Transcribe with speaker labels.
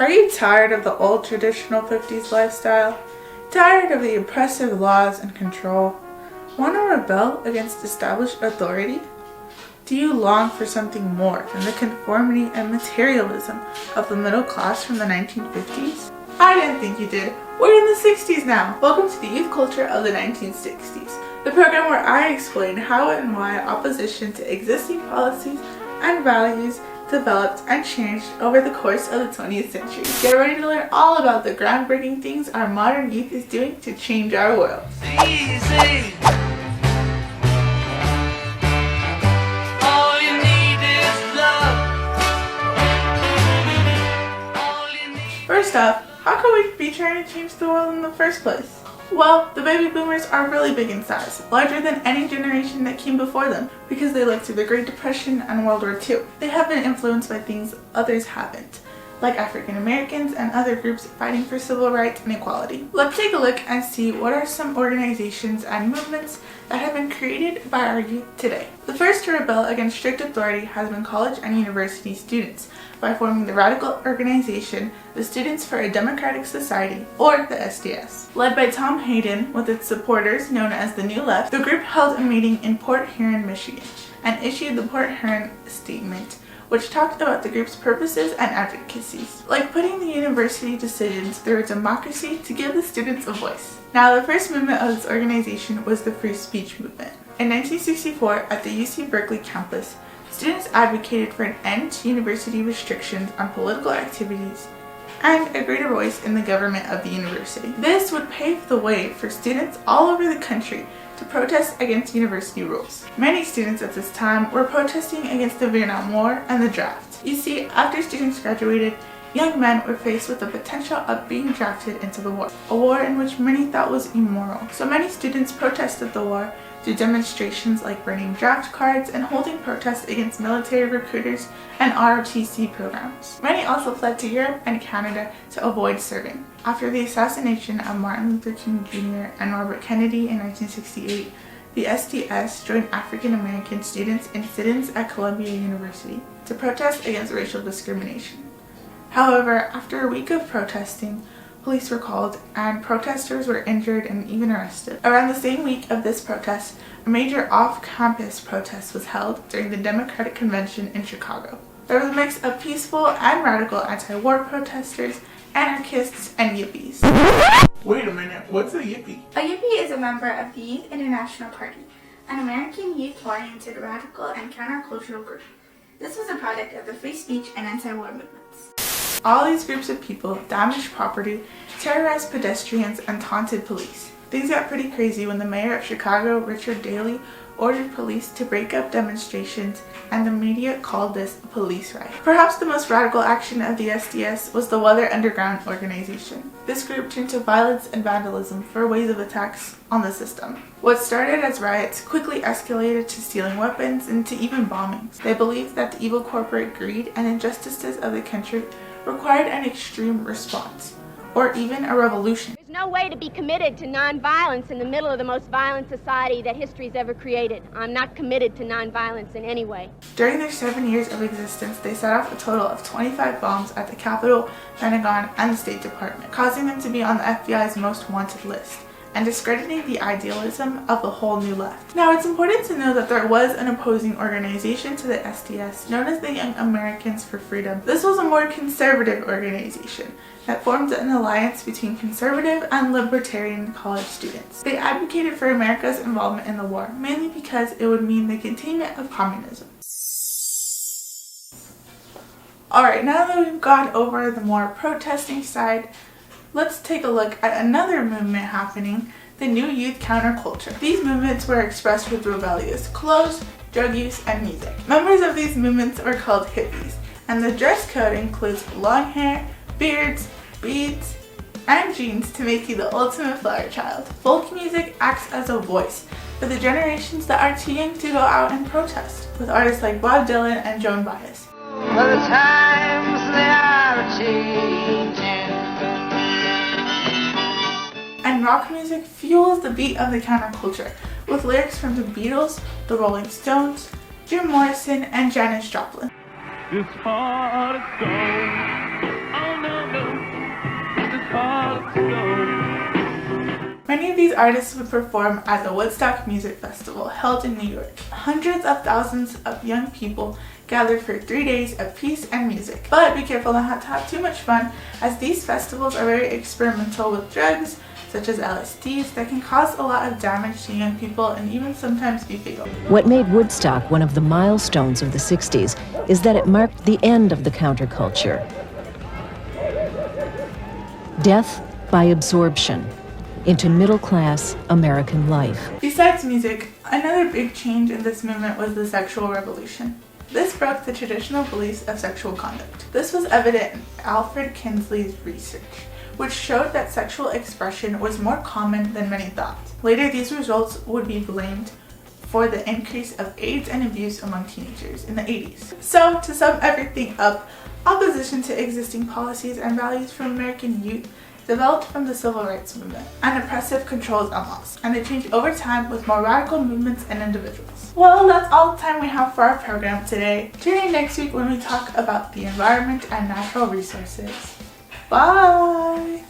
Speaker 1: Are you tired of the old traditional 50s lifestyle? Tired of the oppressive laws and control? Want to rebel against established authority? Do you long for something more than the conformity and materialism of the middle class from the 1950s? I didn't think you did. We're in the 60s now. Welcome to the youth culture of the 1960s, the program where I explain how and why opposition to existing policies and values developed and changed over the course of the 20th century. Get ready to learn all about the groundbreaking things our modern youth is doing to change our world.
Speaker 2: Easy. All you need is love. All you need.
Speaker 1: First off, how could we be trying to change the world in the first place? Well, the baby boomers are really big in size, larger than any generation that came before them, because they lived through the Great Depression and World War II. They have been influenced by things others haven't, like African Americans and other groups fighting for civil rights and equality. Let's take a look and see what are some organizations and movements that have been created by our youth today. The first to rebel against strict authority has been college and university students, by forming the radical organization, the Students for a Democratic Society, or the SDS. Led by Tom Hayden with its supporters known as the New Left, the group held a meeting in Port Huron, Michigan, and issued the Port Huron Statement, which talked about the group's purposes and advocacies, like putting the university decisions through a democracy to give the students a voice. Now, the first movement of this organization was the free speech movement. In 1964, at the UC Berkeley campus, students advocated for an end to university restrictions on political activities and a greater voice in the government of the university. This would pave the way for students all over the country to protest against university rules. Many students at this time were protesting against the Vietnam War and the draft. You see, after students graduated, young men were faced with the potential of being drafted into the war, a war in which many thought was immoral. So many students protested the war through demonstrations like burning draft cards and holding protests against military recruiters and ROTC programs. Many also fled to Europe and Canada to avoid serving. After the assassination of Martin Luther King Jr. and Robert Kennedy in 1968, the SDS joined African American students in sit-ins at Columbia University to protest against racial discrimination. However, after a week of protesting, police were called and protesters were injured and even arrested. Around the same week of this protest, a major off-campus protest was held during the Democratic Convention in Chicago. There was a mix of peaceful and radical anti-war protesters, anarchists, and yippies. Wait a minute, what's a yippie?
Speaker 3: A yippie is a member of the Youth International Party, an American youth-oriented radical and countercultural group. This was a product of the free speech and anti-war movements.
Speaker 1: All these groups of people damaged property, terrorized pedestrians, and taunted police. Things got pretty crazy when the mayor of Chicago, Richard Daley, ordered police to break up demonstrations, and the media called this a police riot. Perhaps the most radical action of the SDS was the Weather Underground organization. This group turned to violence and vandalism for ways of attacks on the system. What started as riots quickly escalated to stealing weapons and to even bombings. They believed that the evil corporate greed and injustices of the country required an extreme response, or even a revolution.
Speaker 4: There's no way to be committed to nonviolence in the middle of the most violent society that history's ever created. I'm not committed to nonviolence in any way.
Speaker 1: During their 7 years of existence, they set off a total of 25 bombs at the Capitol, Pentagon, and the State Department, causing them to be on the FBI's most wanted list, and discrediting the idealism of the whole New Left. Now, it's important to know that there was an opposing organization to the SDS known as the Young Americans for Freedom. This was a more conservative organization that formed an alliance between conservative and libertarian college students. They advocated for America's involvement in the war, mainly because it would mean the containment of communism. Alright, now that we've gone over the more protesting side, let's take a look at another movement happening, the new youth counterculture. These movements were expressed with rebellious clothes, drug use, and music. Members of these movements are called hippies, and the dress code includes long hair, beards, beads, and jeans to make you the ultimate flower child. Folk music acts as a voice for the generations that are too young to go out and protest, with artists like Bob Dylan and Joan Baez.
Speaker 2: Well, the times they are changing.
Speaker 1: And rock music fuels the beat of the counterculture, with lyrics from the Beatles, the Rolling Stones, Jim Morrison, and Janis Joplin.
Speaker 5: It's hard to go. Oh no, no.
Speaker 1: Many of these artists would perform at the Woodstock Music Festival held in New York. Hundreds of thousands of young people gathered for 3 days of peace and music. But be careful not to have too much fun, as these festivals are very experimental with drugs, such as LSDs, that can cause a lot of damage to young people and even sometimes be fatal.
Speaker 5: What made Woodstock one of the milestones of the 60s is that it marked the end of the counterculture. Death by absorption into middle-class American life.
Speaker 1: Besides music, another big change in this movement was the sexual revolution. This broke the traditional beliefs of sexual conduct. This was evident in Alfred Kinsley's research, which showed that sexual expression was more common than many thought. Later, these results would be blamed for the increase of AIDS and abuse among teenagers in the 80s. So, to sum everything up, opposition to existing policies and values from American youth developed from the civil rights movement and oppressive controls and laws, and they changed over time with more radical movements and individuals. Well, that's all the time we have for our program today. Tune in next week when we talk about the environment and natural resources. Bye!